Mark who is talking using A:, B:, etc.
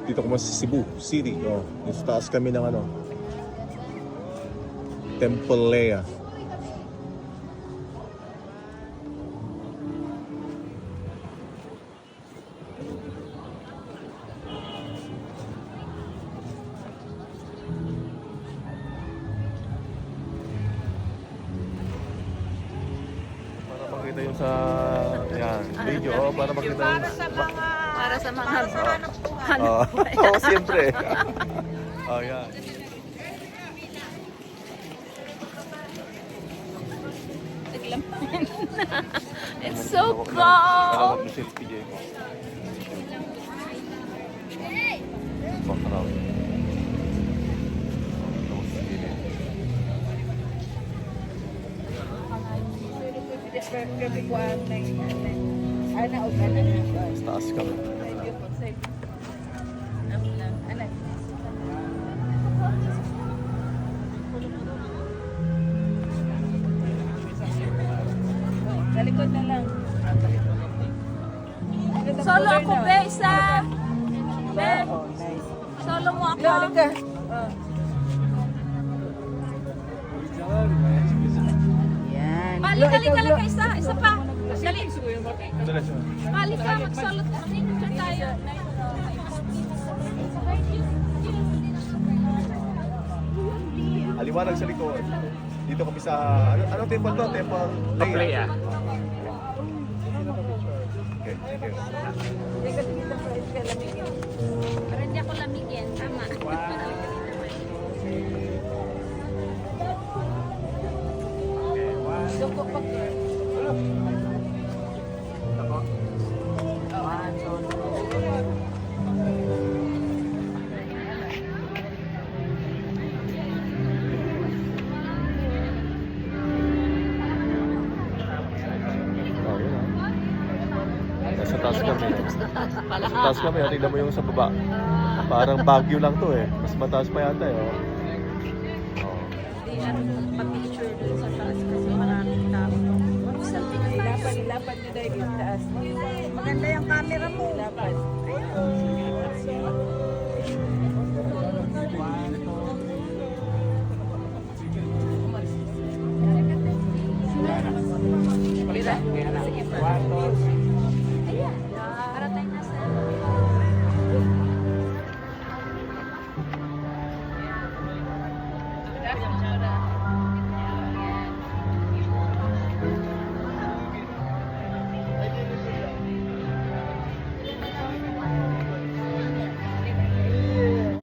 A: Dito ko sa Cebu City. Oh, dito taas kami ng ano, Templea. Para makita yung sa yan, video, oh, para makita yung
B: Para sa mga
A: oh, siyempre. Oh, yan.
B: It's so cold.
A: Nalawag mo selfie dyan mo. Background. Taas kami.
C: Talikod na lang.
B: Solo ako, be, isa. Be,
C: Oh, nice.
B: solo mo ako.
C: Halika. Oh. Yan.
B: Balik ka isa. Isa pa. Dali. Balik ka, mag-solo tayo.
A: Aliwanag sa likod. Dito kami sa, anong temple to? Temple Leia. Okay, thank you.
B: Para hindi ako lamigin. Tama.
C: Dugo pa.
A: Oh, yun ah. Nasa taas kami. Nasa taas kami, tingnan mo yung sa baba. Parang Baguio lang to eh. Mas mataas pa yata eh. Oh.
B: Pa-picture dun sa taas kasi maraming tao. Selfie na tayo.
C: Ilapan nyo dahil yung taas.
B: Maganda yung camera mo.
C: Ilapan.
B: Sige pa.